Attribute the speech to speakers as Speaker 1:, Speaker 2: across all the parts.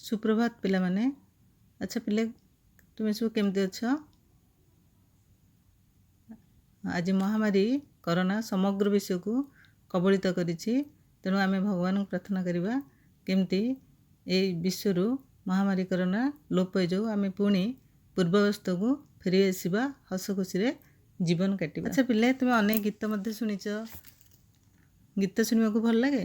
Speaker 1: सुप्रभात पिला माने। अच्छा पिले तुम सब केमती अछ? आज महामारी कोरोना समग्र विश्व को कबलित करिछि। तेणु आमे भगवान को प्रार्थना करिबा केमती ए विश्व महामारी कोरोना लोप हो जाऊ, आमे पुणी पूर्वावस्था को फेरी आसीबा, हस खुशी रे जीवन काटिबा। अच्छा पिले तुम अनेक गीत मध्य शुणिच, गीत शुणिबा को भल लगे?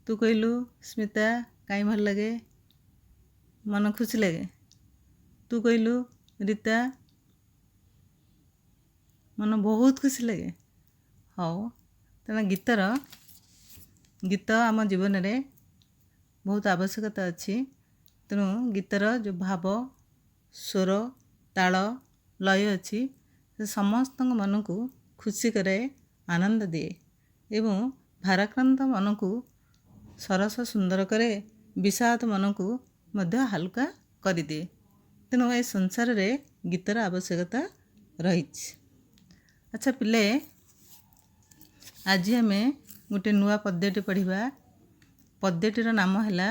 Speaker 1: तू कहलु स्मिता काई भल लगे, मन खुशी लगे? तू कहलु रीता मन बहुत खुशी लगे। हाँ तेना गीत आम जीवन रे बहुत आवश्यकता अच्छी। तेणु गीतर जो भाव स्वर ताल लय अच्छी से समस्त मन को खुशी करे, आनंद दिए एवं भाराक्रांत मन को सरस सुंदर करे, विषाद मन को मध्य हल्का कर दिए। तेणु ए संसार रे गीतर आवश्यकता रही। अच्छा पिले आज आम गोटे नुआ पद्यटी पढ़ा। पद्यटीर नाम है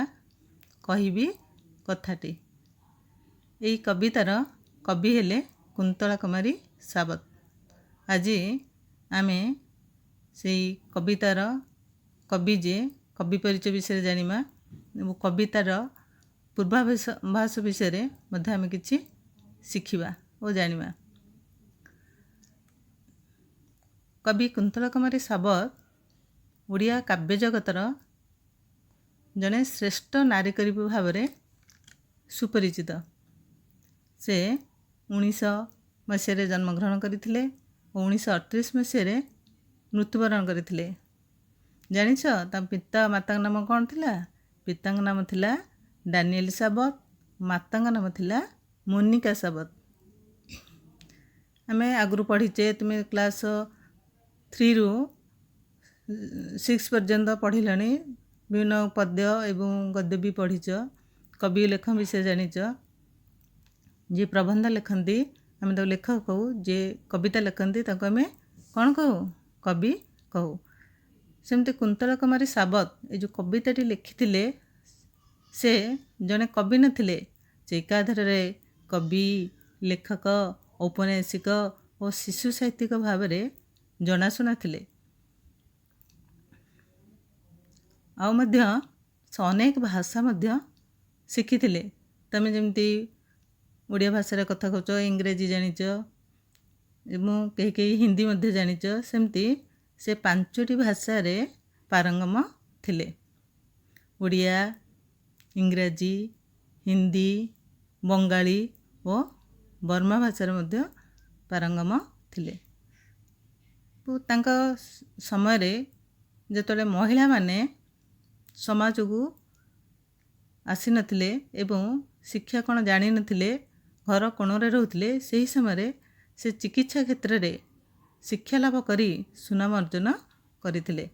Speaker 1: कहबी कथाटी। यही कवितार कवि हेले कुंतला कुमारी सावत। आज आम से कवितार कवि जे कवि परिचय विषय जानिमा, कवितार पूर्वाभास विषय में आम कि शिखिबा और जानिबा। कवि कुंतला कुमारी सावत ओडिया काव्य जगतर जड़े श्रेष्ठ नारीकवी भाव में सुपरिचित। से 1900 मसीह जन्मग्रहण करते और 1938 मसीह मृत्युवरण करते। जानिछ ता पिता माता नाम कौन थिला? पिता नाम थिला डानिएल सावत, माता नाम थिला मोनिका सावत। आमे आगु पढ़ीचे, तुम्हें क्लास 3 रु 6 पर्यंत पढ़िलानी। विभिन्न पद्य एवं गद्य भी पढ़ीच। कवि लेखन विषय जानिच। जे प्रबंध लेखती आम तो लेखक कहू, जे कविता लेखती आम कौन कहू? कवि कहू। सेमती कुंतला कुमारी सावत ये जो कविताटी लिखिथिले से जड़े कवि नथिले, से एकाधार कवि, लेखक, औपन्यासिक और शिशु साहित्यिक भाव में जनाशुना थिले। आउ मध्य से अनेक भाषा मध्य शिखिथिले। तमे जेमती ओडिया भाषा कथा कहूच, इंग्रेजी जानिच एवं कहीं हिंदी मध्य जानिच, सेमती से 5टी भाषा रे पारंगम थिले। ओडिया, इंग्राजी, हिंदी, बंगाली और बर्मा भाषा मध्य पारंगम थिले। तो तांका समय रे जेतले महिला माने समाज को आसी नथिले एवं शिक्षा कौन जानी नथिले, घर कोणरे रहउथिले, सेही समय से चिकित्सा क्षेत्र रे शिक्षा लाभ करी सुनाम अर्जन करथिले।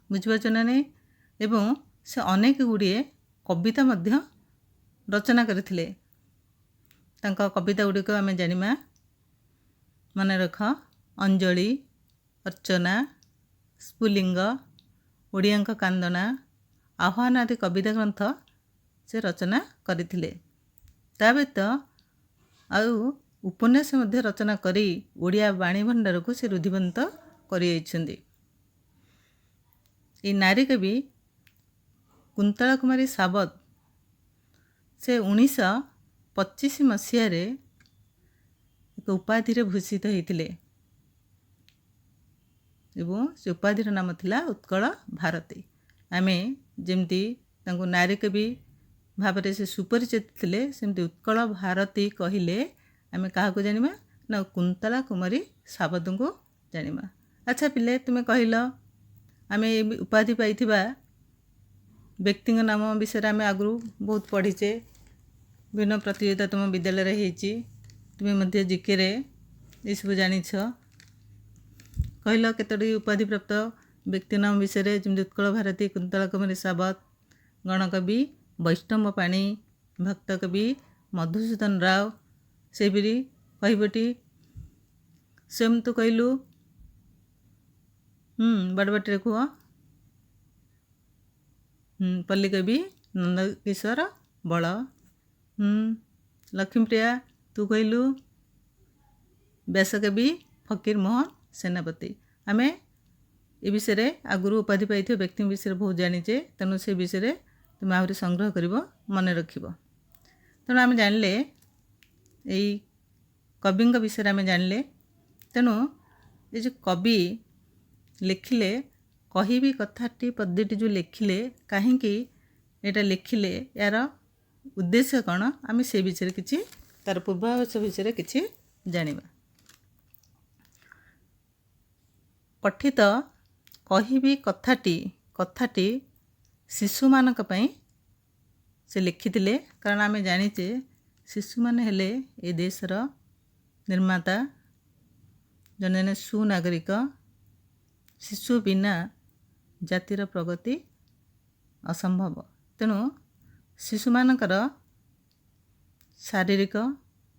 Speaker 1: बुझिपारछ ना नहीं? एवं से अनेक गुड़िए कविता मध्य रचना करथिले। तांका कविता गुड़िक आम जानिमा। मन रख अंजलि, अर्चना, स्फुलिंग, ओडियांक कांदना, आह्वान आदि कविता ग्रंथ से रचना करथिले। ता व्यतीत आउ उपन्यास मध्य रचना करी ओडिया वाणी भंडार को से रुधिबंत करियछन्ति। ये नारी कवि कुंतला कुमारी सावत से 1925 मसीह रे एक उपाधि रे भूषित होइतिले एवं से उपाधिर नाम थिला उत्कल भारती। आमे जेमती तांको नारी कवि भाव से सुपरिचित थिले, सेमती उत्कल भारती कहिले आमे काहाको जानिबा ना कुंतला कुमारी सावत को जानिबा। अच्छा पिले तुमे कहिल आमे उपाधि पाइथिबा व्यक्ति नाम विषय आमे आगु बहुत पढ़ीचे। विभिन्न प्रतियोगिता तुम विद्यालय रे हेची, तुमे मध्य जीके रे ये सब जानिछ। कहिल केतोटी उपाधि प्राप्त व्यक्ति नाम विषय जेमती उत्कल भारती, कुंतला कुमारी सावत, गणकवि वैष्णव पाणी, भक्त कवि मधुसूदन राव, से भी कहबटी सेम तो कहलु। बड़बटी कुह ପଲ୍ଲୀକବି ନନ୍ଦକିଶୋର ବଳ। ଲକ୍ଷ୍ମୀପ୍ରିୟା ତୁ କହିଲୁ। ବ୍ୟାସକବି ଫକୀର ମୋହନ ସେନାପତି। ଆମେ ଏ ବିଷୟରେ ଆଗରୁ ଉପାଧି ପାଇଥିବା ବ୍ୟକ୍ତିଙ୍କ ବିଷୟରେ ବହୁତ ଜାଣିଛେ, ତେଣୁ ସେ ବିଷୟରେ ତୁମେ ଆହୁରି ସଂଗ୍ରହ କରିବ, ମନେ ରଖିବ। ତେଣୁ ଆମେ ଜାଣିଲେ ଏଇ କବିଙ୍କ ବିଷୟରେ ଆମେ ଜାଣିଲେ। ତେଣୁ ଏ ଯେଉଁ କବି ଲେଖିଲେ, କହିବି କଥାଟି ପଦ୍ୟଟି ଯେଉଁ ଲେଖିଲେ, କାହିଁକି ଏଇଟା ଲେଖିଲେ, ଏହାର ଉଦ୍ଦେଶ୍ୟ କ'ଣ, ଆମେ ସେ ବିଷୟରେ କିଛି, ତା'ର ପୂର୍ବାଭାସ ବିଷୟରେ କିଛି ଜାଣିବା। ପଠିତ କହିବି କଥାଟି ଶିଶୁମାନଙ୍କ ପାଇଁ ସେ ଲେଖିଥିଲେ। କାରଣ ଆମେ ଜାଣିଛେ ଶିଶୁମାନେ ହେଲେ ଏ ଦେଶର ନିର୍ମାତା, ଜଣେ ଜଣେ ସୁନାଗରିକ। ଶିଶୁ ବିନା ଜାତିର ପ୍ରଗତି ଅସମ୍ଭବ। ତେଣୁ ଶିଶୁମାନଙ୍କର ଶାରୀରିକ,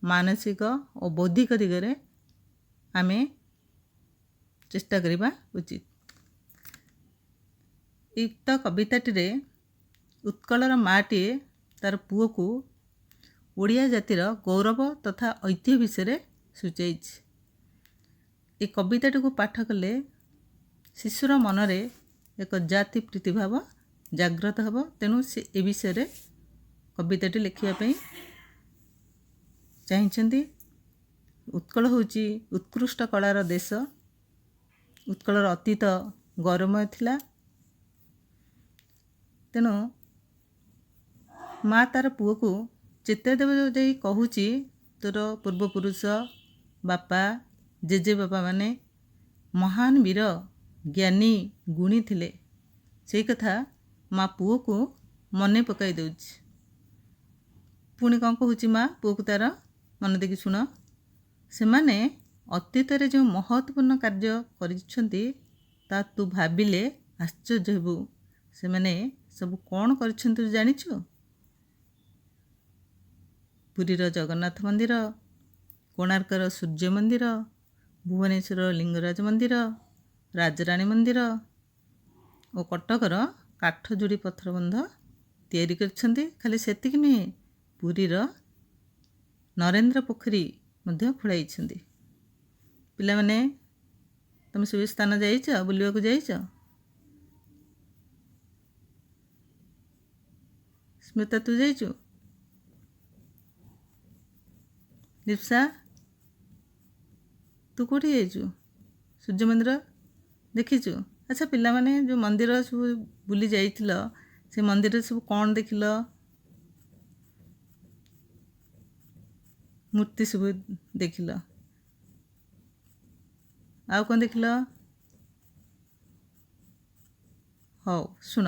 Speaker 1: ମାନସିକ ଓ ବୌଦ୍ଧିକ ଦିଗରେ ଆମେ ଚେଷ୍ଟା କରିବା ଉଚିତ। ଉକ୍ତ କବିତାଟିରେ ଉତ୍କଳର ମାଟିଏ ତା'ର ପୁଅକୁ ଓଡ଼ିଆ ଜାତିର ଗୌରବ ତଥା ଐତିହ୍ୟ ବିଷୟରେ ସୂଚାଇଛି। ଏ କବିତାଟିକୁ ପାଠ କଲେ ଶିଶୁର ମନରେ ଏକ ଜାତି ପ୍ରୀତିଭାବ ଜାଗ୍ରତ ହେବ। ତେଣୁ ସେ ଏ ବିଷୟରେ କବିତାଟି ଲେଖିବା ପାଇଁ ଚାହିଁଛନ୍ତି। ଉତ୍କଳ ହେଉଛି ଉତ୍କୃଷ୍ଟ କଳାର ଦେଶ। ଉତ୍କଳର ଅତୀତ ଗୌରବମୟ ଥିଲା। ତେଣୁ ମା ତା'ର ପୁଅକୁ ଚିତ୍ରଦେବ ଯାଇ କହୁଛି, ତୋର ପୂର୍ବପୁରୁଷ ବାପା, ଜେଜେବାପାମାନେ ମହାନ ବୀର, ଜ୍ଞାନୀ, ଗୁଣୀ ଥିଲେ। ସେଇ କଥା ମା ପୁଅକୁ ମନେ ପକାଇ ଦେଉଛି। ପୁଣି କ'ଣ କହୁଛି ମା ପୁଅକୁ ତା'ର, ମନେ ଦେଇକି ଶୁଣ। ସେମାନେ ଅତୀତରେ ଯେଉଁ ମହତ୍ତ୍ୱପୂର୍ଣ୍ଣ କାର୍ଯ୍ୟ କରିଛନ୍ତି, ତା ତୁ ଭାବିଲେ ଆଶ୍ଚର୍ଯ୍ୟ ହେବୁ। ସେମାନେ ସବୁ କ'ଣ କରିଛନ୍ତି ତୁ ଜାଣିଛୁ? ପୁରୀର ଜଗନ୍ନାଥ ମନ୍ଦିର, କୋଣାର୍କର ସୂର୍ଯ୍ୟ ମନ୍ଦିର, ଭୁବନେଶ୍ୱରର ଲିଙ୍ଗରାଜ ମନ୍ଦିର, ରାଜରାଣୀ ମନ୍ଦିର ଓ କଟକର କାଠଯୋଡ଼ି ପଥର ବନ୍ଧ ତିଆରି କରିଛନ୍ତି। ଖାଲି ସେତିକି ନୁହେଁ, ପୁରୀର ନରେନ୍ଦ୍ର ପୋଖରୀ ମଧ୍ୟ ଖୋଳାଇଛନ୍ତି। ପିଲାମାନେ, ତୁମେ ସବୁ ସ୍ଥାନ ଯାଇଛ, ବୁଲିବାକୁ ଯାଇଛ? ସ୍ମିତା ତୁ ଯାଇଛୁ? ଲିପ୍ସା ତୁ କେଉଁଠି ଯାଇଛୁ? ସୂର୍ଯ୍ୟ ମନ୍ଦିର ଦେଖିଛୁ? ଆଚ୍ଛା ପିଲାମାନେ, ଯେଉଁ ମନ୍ଦିର ସବୁ ବୁଲି ଯାଇଥିଲ, ସେ ମନ୍ଦିରରେ ସବୁ କ'ଣ ଦେଖିଲ? ମୂର୍ତ୍ତି ସବୁ ଦେଖିଲ। ଆଉ କ'ଣ ଦେଖିଲ? ହଉ ଶୁଣ,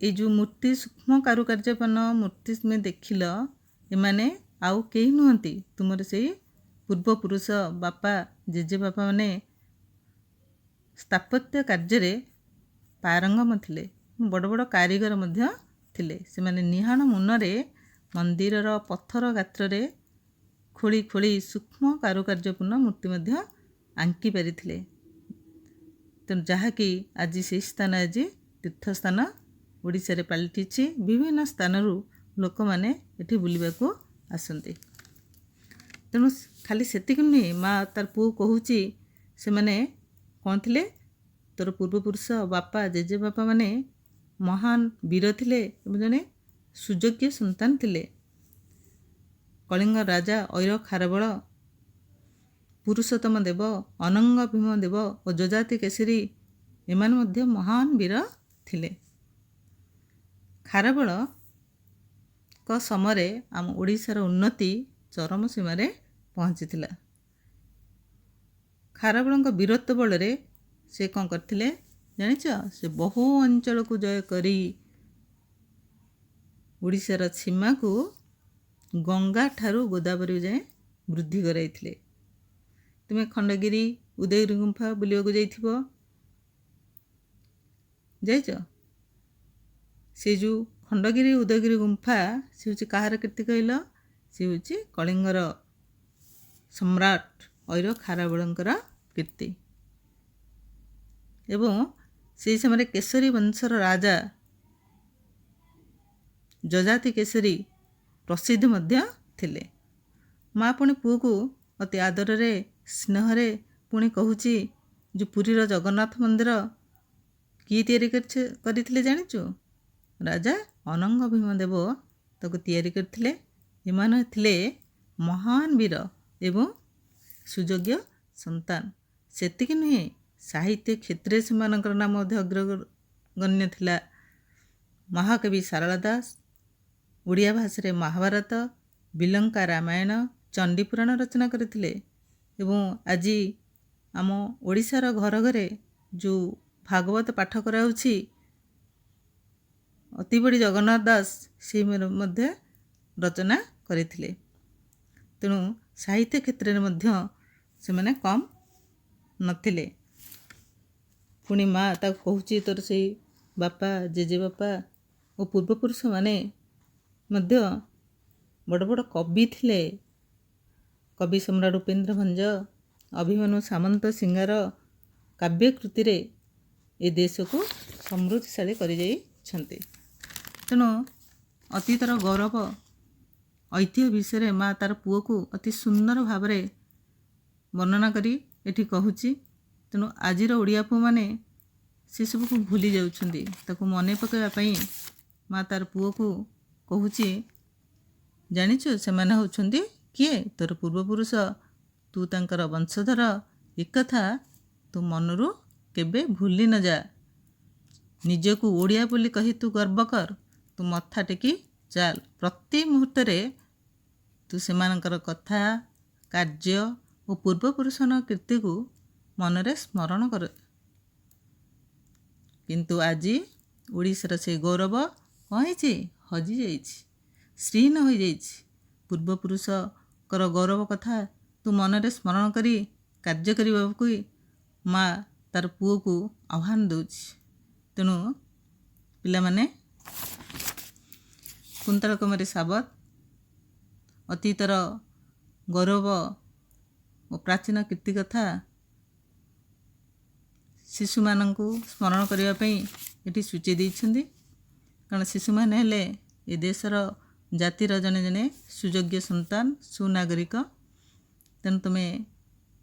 Speaker 1: ଏଇ ଯେଉଁ ମୂର୍ତ୍ତି, ସୂକ୍ଷ୍ମ କାରୁକାର୍ଯ୍ୟପନ୍ନ ମୂର୍ତ୍ତି ତୁମେ ଦେଖିଲ, ଏମାନେ ଆଉ କେହି ନୁହନ୍ତି, ତୁମର ସେଇ ପୂର୍ବପୁରୁଷ ବାପା, ଜେଜେବାପାମାନେ ସ୍ଥାପତ୍ୟ କାର୍ଯ୍ୟରେ ପାରଙ୍ଗମ ଥିଲେ। ବଡ଼ ବଡ଼ କାରିଗର ମଧ୍ୟ ଥିଲେ। ସେମାନେ ନିହାଣ ମୁନରେ ମନ୍ଦିରର ପଥର ଗାତ୍ରରେ ଖୋଳି ଖୋଳି ସୂକ୍ଷ୍ମ କାରୁକାର୍ଯ୍ୟପୂର୍ଣ୍ଣ ମୂର୍ତ୍ତି ମଧ୍ୟ ଆଙ୍କି ପାରିଥିଲେ। ତେଣୁ ଯାହାକି ଆଜି ସେହି ସ୍ଥାନ ଆଜି ତୀର୍ଥସ୍ଥାନ ଓଡ଼ିଶାରେ ପାଲଟିଛି। ବିଭିନ୍ନ ସ୍ଥାନରୁ ଲୋକମାନେ ଏଠି ବୁଲିବାକୁ ଆସନ୍ତି। ତେଣୁ ଖାଲି ସେତିକି ନୁହେଁ, ମା ତା'ର ପୁଅ କହୁଛି, ସେମାନେ କ'ଣ ଥିଲେ? ତୋର ପୂର୍ବପୁରୁଷ ବାପା, ଜେଜେବାପାମାନେ ମହାନ ବୀର ଥିଲେ ଏବଂ ଜଣେ ସୁଯୋଗ୍ୟ ସନ୍ତାନ ଥିଲେ। କଳିଙ୍ଗ ରାଜା ଐର ଖାରବେଳ, ପୁରୁଷୋତ୍ତମ ଦେବ, ଅନଙ୍ଗ ଭୀମ ଦେବ ଓ ଯଯାତି କେଶରୀ, ଏମାନେ ମଧ୍ୟ ମହାନ ବୀର ଥିଲେ। ଖାରବେଳଙ୍କ ସମୟରେ ଆମ ଓଡ଼ିଶାର ଉନ୍ନତି ଚରମ ସୀମାରେ ପହଞ୍ଚିଥିଲା। ଖାରବେଳଙ୍କ ବୀରତ୍ୱ ବଳରେ ସେ କ'ଣ କରିଥିଲେ ଜାଣିଛ? ସେ ବହୁ ଅଞ୍ଚଳକୁ ଜୟ କରି ଓଡ଼ିଶାର ସୀମାକୁ ଗଙ୍ଗା ଠାରୁ ଗୋଦାବରୀ ଯାଏଁ ବୃଦ୍ଧି କରାଇଥିଲେ। ତୁମେ ଖଣ୍ଡଗିରି, ଉଦୟଗିରି ଗୁମ୍ଫା ବୁଲିବାକୁ ଯାଇଥିବ, ଯାଇଛ? ସେ ଯେଉଁ ଖଣ୍ଡଗିରି, ଉଦୟଗିରି ଗୁମ୍ଫା, ସେ ହେଉଛି କାହାର କୀର୍ତ୍ତି କହିଲ? ସେ ହେଉଛି କଳିଙ୍ଗର ସମ୍ରାଟ ଐର ଖାରବେଳଙ୍କର କୀର୍ତ୍ତି। ଏବଂ ସେହି ସମୟରେ କେଶରୀ ବଂଶର ରାଜା ଯଯାତି କେଶରୀ ପ୍ରସିଦ୍ଧ ମଧ୍ୟ ଥିଲେ। ମା ପୁଣି ପୁଅକୁ ଅତି ଆଦରରେ ସ୍ନେହରେ ପୁଣି କହୁଛି ଯେ ପୁରୀର ଜଗନ୍ନାଥ ମନ୍ଦିର କିଏ ତିଆରି କରିଥିଲେ ଜାଣିଛୁ? ରାଜା ଅନଙ୍ଗ ଭୀମଦେବ ତାକୁ ତିଆରି କରିଥିଲେ। ଏମାନେ ଥିଲେ ମହାନ ବୀର ଏବଂ ସୁଯୋଗ୍ୟ ସନ୍ତାନ। ସେତିକି ନୁହେଁ, ସାହିତ୍ୟ କ୍ଷେତ୍ରରେ ସେମାନଙ୍କର ନାମ ମଧ୍ୟ ଅଗ୍ରଗଣ୍ୟ ଥିଲା। ମହାକବି ସାରଳା ଦାସ ଓଡ଼ିଆ ଭାଷାରେ ମହାଭାରତ, ବିଲଙ୍କା ରାମାୟଣ, ଚଣ୍ଡୀପୁରାଣ ରଚନା କରିଥିଲେ। ଏବଂ ଆଜି ଆମ ଓଡ଼ିଶାର ଘର ଘରେ ଯେଉଁ ଭାଗବତ ପାଠ କରାଯାଉଛି, ଅତି ବଡ଼ି ଜଗନ୍ନାଥ ଦାସ ସେ ମଧ୍ୟ ରଚନା କରିଥିଲେ। ତେଣୁ ସାହିତ୍ୟ କ୍ଷେତ୍ରରେ ମଧ୍ୟ ସେମାନେ କମ୍ ନଥିଲେ। ପୁଣି ମା ତାକୁ କହୁଛି ତୋର ସେଇ ବାପା, ଜେଜେବାପା ଓ ପୂର୍ବପୁରୁଷମାନେ ମଧ୍ୟ ବଡ଼ ବଡ଼ କବି ଥିଲେ। କବି ସମ୍ରାଟ ଉପେନ୍ଦ୍ର ଭଞ୍ଜ, ଅଭିମନ୍ୟୁ ସାମନ୍ତ ସିଂହାର କାବ୍ୟ କୃତିରେ ଏ ଦେଶକୁ ସମୃଦ୍ଧିଶାଳୀ କରିଯାଇଛନ୍ତି। ତେଣୁ ଅତୀତର ଗୌରବ ଐତିହ୍ୟ ବିଷୟରେ ମା ତାର ପୁଅକୁ ଅତି ସୁନ୍ଦର ଭାବରେ ବର୍ଣ୍ଣନା କରି ଏଠି କହୁଛି। ତେଣୁ ଆଜିର ଓଡ଼ିଆ ପୁଅମାନେ ସେସବୁକୁ ଭୁଲି ଯାଉଛନ୍ତି। ତାକୁ ମନେ ପକାଇବା ପାଇଁ ମା ତାର ପୁଅକୁ କହୁଛି, ଜାଣିଛୁ ସେମାନେ ହେଉଛନ୍ତି କିଏ? ତୋର ପୂର୍ବପୁରୁଷ, ତୁ ତାଙ୍କର ବଂଶଧର। ଏକଥା ତୁ ମନରୁ କେବେ ଭୁଲି ନ ଯା। ନିଜକୁ ଓଡ଼ିଆ ବୋଲି କହି ତୁ ଗର୍ବ କର। ତୁ ମଥା ଟେକି ଚାଲ। ପ୍ରତି ମୁହୂର୍ତ୍ତରେ ତୁ ସେମାନଙ୍କର କଥା, କାର୍ଯ୍ୟ ଓ ପୂର୍ବପୁରୁଷଙ୍କ କୀର୍ତ୍ତିକୁ ମନରେ ସ୍ମରଣ କର। କିନ୍ତୁ ଆଜି ଓଡ଼ିଶାର ସେ ଗୌରବ କ'ଣ ହେଇଛି? ହଜିଯାଇଛି, ଶ୍ରୀହୀନ ହୋଇଯାଇଛି। ପୂର୍ବପୁରୁଷଙ୍କର ଗୌରବ କଥା ତୁ ମନରେ ସ୍ମରଣ କରି କାର୍ଯ୍ୟ କରିବାକୁ ମା ତାର ପୁଅକୁ ଆହ୍ୱାନ ଦେଉଛି। ତେଣୁ ପିଲାମାନେ, କୁନ୍ତଳ କୁମାରୀ ସାବତ ଅତୀତର ଗୌରବ ଓ ପ୍ରାଚୀନ କୀର୍ତ୍ତି କଥା ଶିଶୁମାନଙ୍କୁ ସ୍ମରଣ କରିବା ପାଇଁ ଏଠି ସୂଚାଇ ଦେଇଛନ୍ତି। କାରଣ ଶିଶୁମାନେ ହେଲେ ଏ ଦେଶର ଜାତିର ଜଣେ ଜଣେ ସୁଯୋଗ୍ୟ ସନ୍ତାନ, ସୁନାଗରିକ। ତେଣୁ ତୁମେ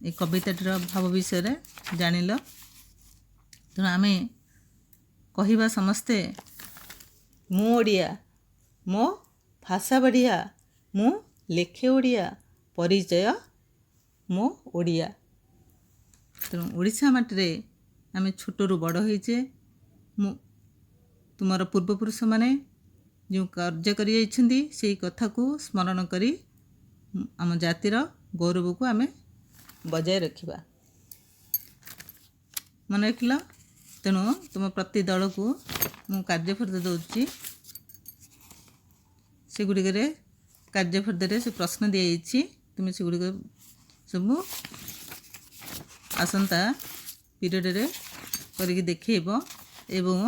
Speaker 1: ଏ କବିତାଟିର ଭାବ ବିଷୟରେ ଜାଣିଲ। ତେଣୁ ଆମେ କହିବା ସମସ୍ତେ, ମୁଁ ଓଡ଼ିଆ, ମୋ ଭାଷା ବଢ଼ିଆ, ମୁଁ ଲେଖେ ଓଡ଼ିଆ, ପରିଚୟ ମୋ ଓଡ଼ିଆ। ତେଣୁ ଓଡ଼ିଶା ମାଟିରେ ଆମେ ଛୋଟରୁ ବଡ଼ ହୋଇଛେ। ତୁମର ପୂର୍ବପୁରୁଷମାନେ ଯେଉଁ କାର୍ଯ୍ୟ କରିଯାଇଛନ୍ତି ସେଇ କଥାକୁ ସ୍ମରଣ କରି ଆମ ଜାତିର ଗୌରବକୁ ଆମେ ବଜାୟ ରଖିବା। ମନେ ରଖିଲ? ତେଣୁ ତୁମ ପ୍ରତି ଦଳକୁ ମୁଁ କାର୍ଯ୍ୟଫର୍ଦ୍ଦ ଦେଉଛି। ସେଗୁଡ଼ିକରେ କାର୍ଯ୍ୟଫର୍ଦ୍ଦରେ ସେ ପ୍ରଶ୍ନ ଦିଆଯାଇଛି। ତୁମେ ସେଗୁଡ଼ିକ ସବୁ ଆସନ୍ତା ପିରିୟଡ଼ରେ କରିକି ଦେଖେଇବ। ଏବଂ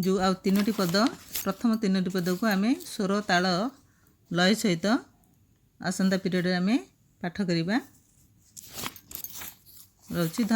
Speaker 1: ଯେଉଁ ଆଉ 3ଟି ପଦ, ପ୍ରଥମ 3ଟି ପଦକୁ ଆମେ ସ୍ୱର, ତାଳ, ଲୟ ସହିତ ଆସନ୍ତା ପିରିୟଡ଼ରେ ଆମେ ପାଠ କରିବା। ରହୁଛି। ଧନ୍ୟବାଦ।